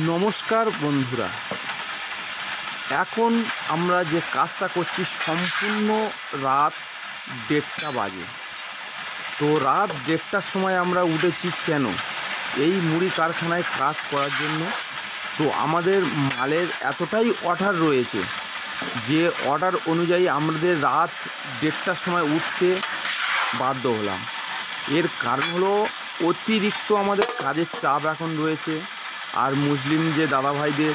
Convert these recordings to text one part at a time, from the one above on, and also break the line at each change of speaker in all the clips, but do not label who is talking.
নমস্কার বন্ধুরা, এখন আমরা যে কাজটা করছি সম্পূর্ণ রাত 1:30 বাজে। তো রাত 1:30টার সময় আমরা উঠেছি কেন? এই মুড়ি কারখানায় কাজ করার জন্য। তো আমাদের মালের এতটাই অর্ডার রয়েছে যে অর্ডার অনুযায়ী আমাদের রাত 1:30টার সময় উঠতে বাধ্য হলাম। এর কারণ হলো অতিরিক্ত আমাদের কাজের চাপ এখন রয়েছে। আর মুসলিম যে দাদাভাইদের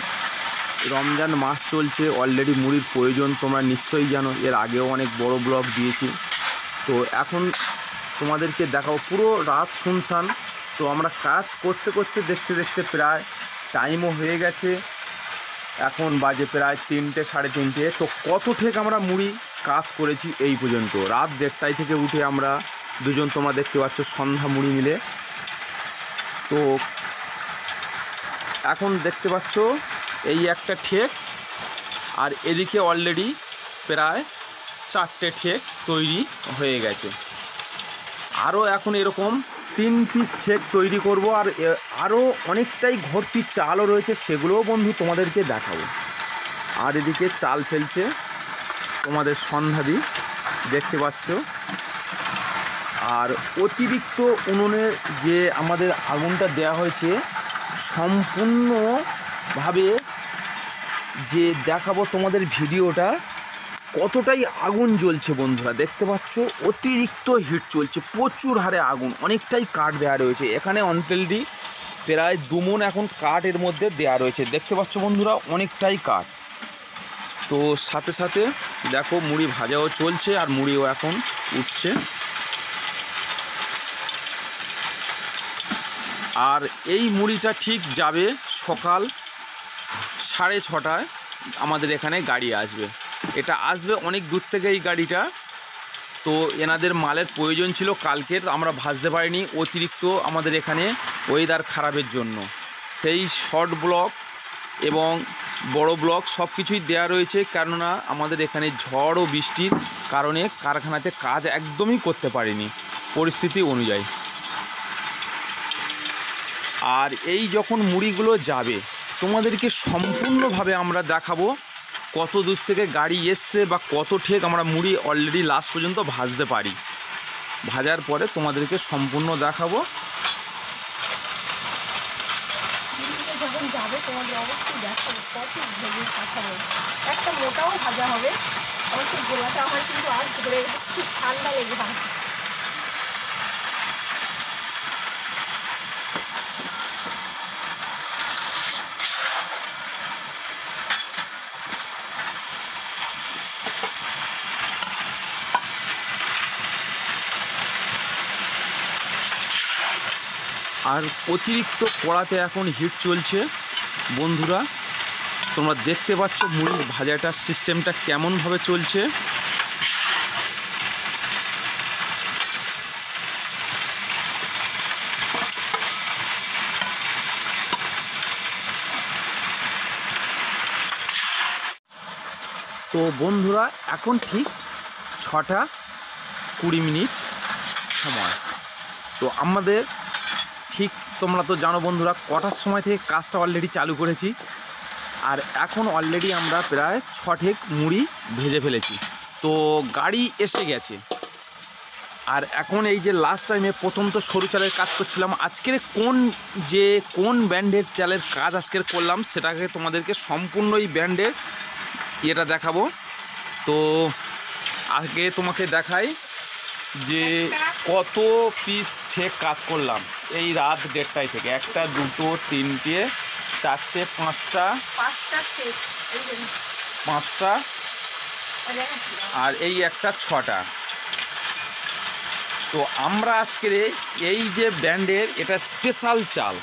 রমজান মাস চলছে, অলরেডি মুড়ির প্রয়োজন তোমরা নিশ্চয়ই জানো, এর আগেও অনেক বড় ব্লগ দিয়েছি। তো এখন তোমাদেরকে দেখাও, পুরো রাত শুনশান। তো আমরা কাজ করতে করতে দেখতে দেখতে প্রায় টাইমও হয়ে গেছে, এখন বাজে প্রায় 3টে সাড়ে 3টে। তো কত ঠেক আমরা মুড়ি কাজ করেছি এই পর্যন্ত। রাত 1:30 থেকে উঠে আমরা দুজন, তোমরা দেখতে পাচ্ছ, সন্ধ্যা মুড়ি মিলে। তো এখন দেখতে পাচ্ছ এই একটা ঠেক, আর এদিকে অলরেডি প্রায় 4টে ঠেক তৈরি হয়ে গেছে। আরও এখন এরকম 3 পিস ঠেক তৈরি করব, আর আরও অনেকটাই ভর্তি চালও রয়েছে, সেগুলোও বন্ধু তোমাদেরকে দেখাবো। আর এদিকে চাল ফেলছে তোমাদের সন্ধ্যাদি, দেখতে পাচ্ছ। আর অতিরিক্ত উনুনের যে আমাদের আগুনটা দেওয়া হয়েছে, সম্পূর্ণভাবে যে দেখাবো তোমাদের ভিডিওটা, কতটাই আগুন জ্বলছে বন্ধুরা, দেখতে পাচ্ছ। অতিরিক্ত হিট চলছে, প্রচুর হারে আগুন, অনেকটাই কাঠ দেওয়া রয়েছে এখানে। অলরেডি প্রায় 2 মণ এখন কাঠ এর মধ্যে দেওয়া রয়েছে, দেখতে পাচ্ছ বন্ধুরা, অনেকটাই কাঠ। তো সাথে সাথে দেখো মুড়ি ভাজাও চলছে, আর মুড়িও এখন উঠছে। আর এই মুড়িটা ঠিক যাবে সকাল 6:30টায়, আমাদের এখানে গাড়ি আসবে। এটা আসবে অনেক দূর থেকে এই গাড়িটা। তো এনাদের মালের প্রয়োজন ছিল কালকের, আমরা ভাজতে পারিনি অতিরিক্ত আমাদের এখানে ওয়েদার খারাপের জন্য। সেই শর্ট ব্লক এবং বড় ব্লক সব কিছুই দেওয়া রয়েছে, কেননা আমাদের এখানে ঝড় ও বৃষ্টির কারণে কারখানাতে কাজ একদমই করতে পারিনি পরিস্থিতি অনুযায়ী। আর এই যখন মুড়িগুলো যাবে, তোমাদেরকে সম্পূর্ণভাবে আমরা দেখাবো কত দূর থেকে গাড়ি এসছে বা কত ঠেক আমরা মুড়ি অলরেডি লাস্ট পর্যন্ত ভাজতে পারি। ভাজার পরে তোমাদেরকে সম্পূর্ণ দেখাবো।
যখন যাবে তোমাদের অবশ্যই দেখাবো কত ভেজে পাঠাবো। একটা মোটাও ভাজা হবে। অবশ্যই গোলাটা আমার কিন্তু আর ধরে গেছি, ঠান্ডা লেগে আছে।
আর অতিরিক্ত কড়াতে এখন হিট চলছে বন্ধুরা, তোমরা দেখতে পাচ্ছ মুড়ির ভাজাটার সিস্টেমটা কেমনভাবে চলছে। তো বন্ধুরা এখন ঠিক 6:20 সময়। তো আমাদের ঠিক, তোমরা তো জানো বন্ধুরা, কটার সময় থেকে কাজটা অলরেডি চালু করেছি। আর এখন অলরেডি আমরা প্রায় 6 ঠেক মুড়ি ভেজে ফেলেছি। তো গাড়ি এসে গেছে। আর এখন এই যে লাস্ট টাইমে প্রথম তো সরু চালের কাজ করছিলাম, আজকের কোন ব্র্যান্ডের চালের কাজ আজকের করলাম সেটাকে তোমাদেরকে সম্পূর্ণ এই ব্র্যান্ডের ইয়েটা দেখাবো। তো আগে তোমাকে দেখাই যে কত পিস ঠেক কাজ করলাম এই রাত 1:30 থেকে। 1টা 2টো 3টে 4টে 5টা 5টা, আর এই একটা 6টা। তো আমরা আজকের এই যে ব্র্যান্ডের, এটা স্পেশাল চাল।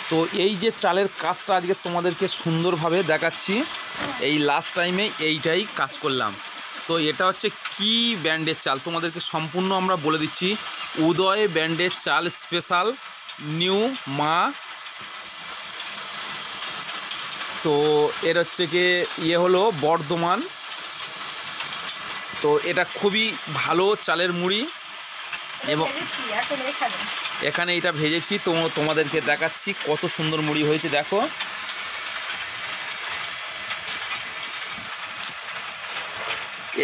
তো এই যে চালের কাজটা আজকে তোমাদেরকে সুন্দরভাবে দেখাচ্ছি। এই লাস্ট টাইমে এইটাই কাজ করলাম। তো এটা হচ্ছে কি ব্র্যান্ডের চাল তোমাদেরকে সম্পূর্ণ আমরা বলে দিচ্ছি। উদয় ব্র্যান্ডের চাল, স্পেশাল নিউ মা। তো এর হচ্ছে কি হলো বর্ধমান। তো এটা খুবই ভালো চালের মুড়ি, এবং এখানে এটা ভেজেছি। তো তোমাদেরকে দেখাচ্ছি কত সুন্দর মুড়ি হয়েছে, দেখো।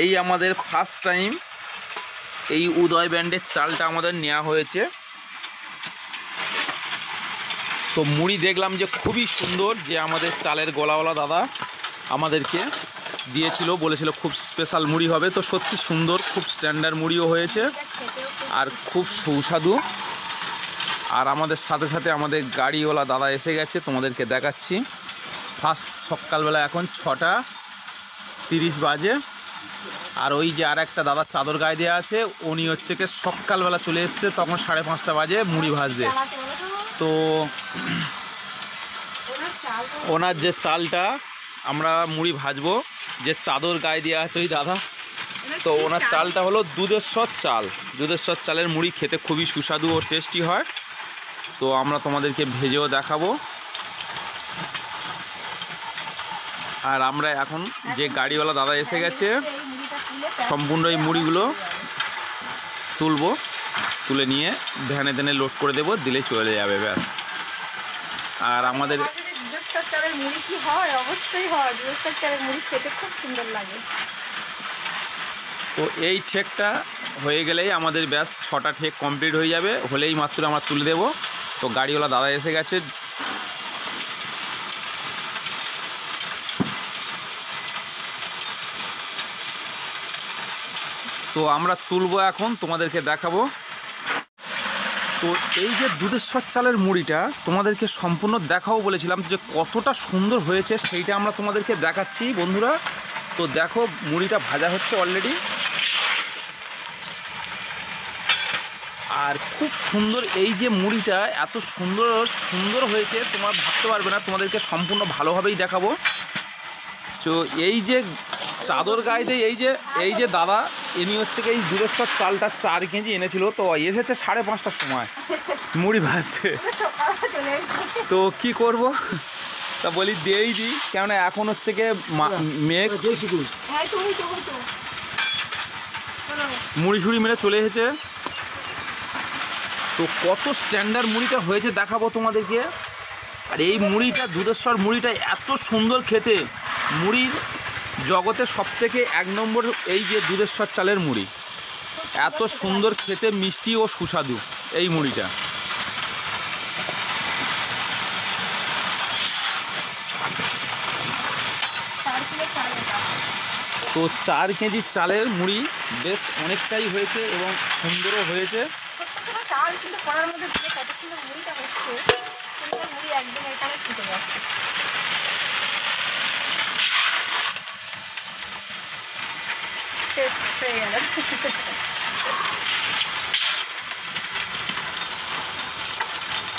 এই আমাদের ফার্স্ট টাইম এই উদয় ব্র্যান্ডের চালটা আমাদের নেওয়া হয়েছে। তো মুড়ি দেখলাম যে খুবই সুন্দর, যে আমাদের চালের গোলাওয়ালা দাদা আমাদেরকে দিয়েছিল, বলেছিল খুব স্পেশাল মুড়ি হবে। তো সত্যি সুন্দর, খুব স্ট্যান্ডার্ড মুড়িও হয়েছে আর খুব সুস্বাদু। আর আমাদের সাথে সাথে আমাদের গাড়িওয়ালা দাদা এসে গেছে, তোমাদেরকে দেখাচ্ছি। ফার্স্ট সকালবেলা এখন 6:30 বাজে। আর ওই যে আর একটা দাদা চাদর গায়ে দেওয়া আছে, উনি হচ্ছে কি সকালবেলা চলে এসছে, তখন 5:30 বাজে মুড়ি ভাজতে। তো ওনার যে চালটা আমরা মুড়ি ভাজবো, যে চাদর গায়ে দেওয়া আছে ওই দাদা, তো ওনার চালটা হলো দুধেশ্বর চাল। দুধেশ্বর চালের মুড়ি খেতে খুবই সুস্বাদু ও টেস্টি হয়। তো আমরা তোমাদেরকে ভেজেও দেখাবো। আর আমরা এখন যে গাড়িওয়ালা দাদা এসে গেছে, সম্পূর্ণ এই মুড়িগুলো তুলবো, তুলে নিয়ে ভ্যানে ধ্যানে লোড করে দেবো, দিলে চলে যাবে ব্যাস। আর আমাদের
দুধেশ্বর চালের মুড়ি কি হয়? অবশ্যই হয়, দুধেশ্বর চালের মুড়ি খেতে খুব সুন্দর লাগে।
তো এই ঠেকটা হয়ে গেলেই আমাদের ব্যাস 6টা ঠেক কমপ্লিট হয়ে যাবে, হলেই মাত্র আমরা তুলে দেব। তো গাড়িওয়ালা দাদা এসে গেছে। তো আমরা তুলবো, এখন তোমাদেরকে দেখাবো। তো এই যে দুধেশ্বর চালের মুড়িটা তোমাদেরকে সম্পূর্ণ দেখাও বলেছিলাম, যে কতটা সুন্দর হয়েছে সেইটা আমরা তোমাদেরকে দেখাচ্ছি বন্ধুরা। তো দেখো মুড়িটা ভাজা হচ্ছে অলরেডি, আর খুব সুন্দর এই যে মুড়িটা এত সুন্দর সুন্দর হয়েছে তোমরা ভাবতে পারবে না, তোমাদেরকে সম্পূর্ণ ভালোভাবেই দেখাবো। তো এই যে চাদর গায়ে দিয়ে এই যে দাদা, ইনি হচ্ছে কি এই দুধেশ্বর চালটা 4 কেজি এনেছিল। তো এসেছে 5:30টার সময় মুড়ি ভাজতে। তো কি করব, তা বলি দিয়েই দিই, কেননা এখন হচ্ছে কি মেঘ, মুড়ি সুড়ি মেরে চলে এসেছে। তো কত স্ট্যান্ডার্ড মুড়িটা হয়েছে দেখাবো তোমাদেরকে। আর এই মুড়িটা, দুধেশ্বর মুড়িটা এত সুন্দর খেতে, মুড়ির জগতে সবথেকে 1 নম্বর এই যে দুধেশ্বর চালের মুড়ি। এত সুন্দর খেতে, মিষ্টি ও সুস্বাদু এই মুড়িটা। তো 4 কেজি চালের মুড়ি বেশ অনেকটাই হয়েছে এবং সুন্দরও হয়েছে।
চাল কিন্তু করার মধ্যে দিলে কত সুন্দর মুড়িটা হচ্ছে, সুন্দর মুড়ি একদম এখানে ফুটে যাচ্ছে। শেষ হয়ে গেল।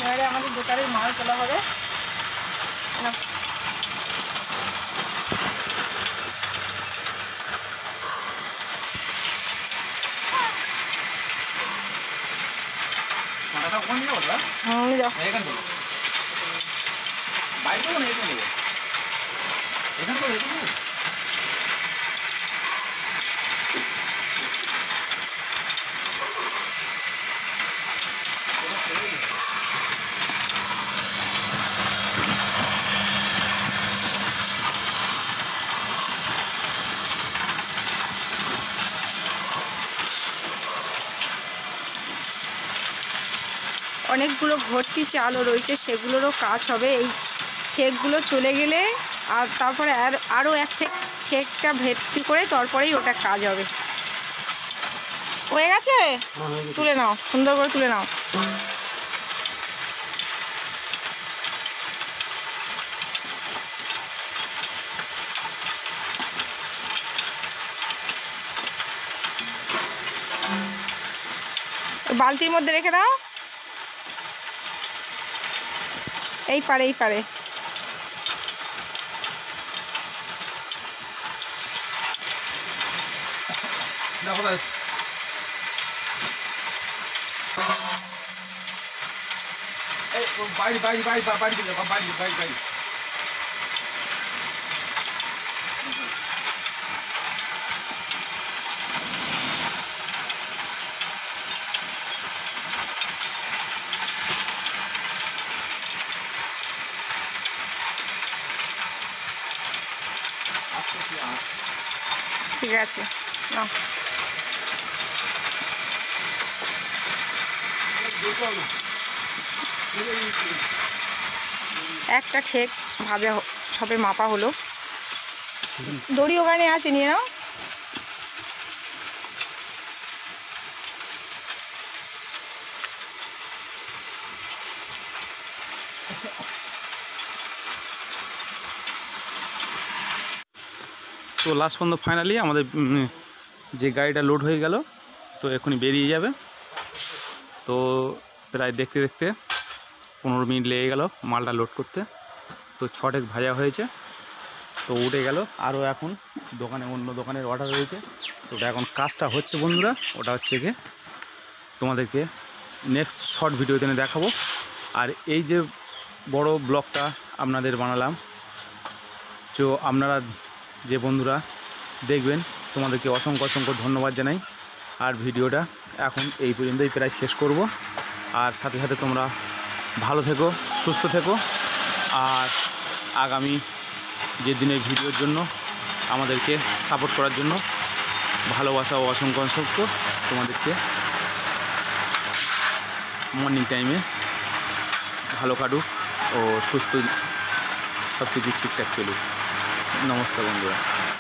এবারে আমাদের দোকানের মাল তোলা হবে। অনেকগুলো ভর্তি চালও রয়েছে, সেগুলোরও কাজ হবে। এই ঠেকগুলো চলে গেলে আর তারপরে আরও এক ঠেকটা ভর্তি করে তারপরেই ওটা কাজ হবে। হয়ে গেছে, তুলে নাও, সুন্দর করে তুলে নাও। বালতির মধ্যে রেখে দাও, এই পারে এই পারে। ঠিক আছে। না একটা ঠেক ভাবে সবে মাপা হলো। দড়ি ওখানে আছে, নিয়ে নাও।
তো লাস্ট পর্যন্ত ফাইনালি আমাদের যে গাড়িটা লোড হয়ে গেল, তো এখনই বেরিয়ে যাবে। তো প্রায় দেখতে দেখতে 15 মিনিট লেগে গেল মালটা লোড করতে। তো 6 টেক ভাজা হয়েছে, তো উঠে গেল। আরও এখন দোকানে অন্য দোকানের অর্ডার রয়েছে, তো ওটা এখন কাজটা হচ্ছে বন্ধুরা। ওটা হচ্ছে গিয়ে তোমাদেরকে নেক্সট শর্ট ভিডিওতে দেখাবো। আর এই যে বড় ব্লগটা আপনাদের বানালাম, তো আপনারা যে বন্ধুরা দেখবেন তোমাদেরকে অসংখ্য অসংখ্য ধন্যবাদ জানাই। আর ভিডিওটা এখন এই পর্যন্তই প্রায় শেষ করব। আর সাথে সাথে তোমরা ভালো থেকো, সুস্থ থেকো। আর আগামী যে দিনের ভিডিওর জন্য আমাদেরকে সাপোর্ট করার জন্য ভালোবাসা ও অসংখ্য অসংখ্য তোমাদেরকে। মর্নিং টাইমে ভালো কাটুক ও সুস্থ সব কিছু ঠিকঠাক চলুক। নমস্কার বন্ধুরা।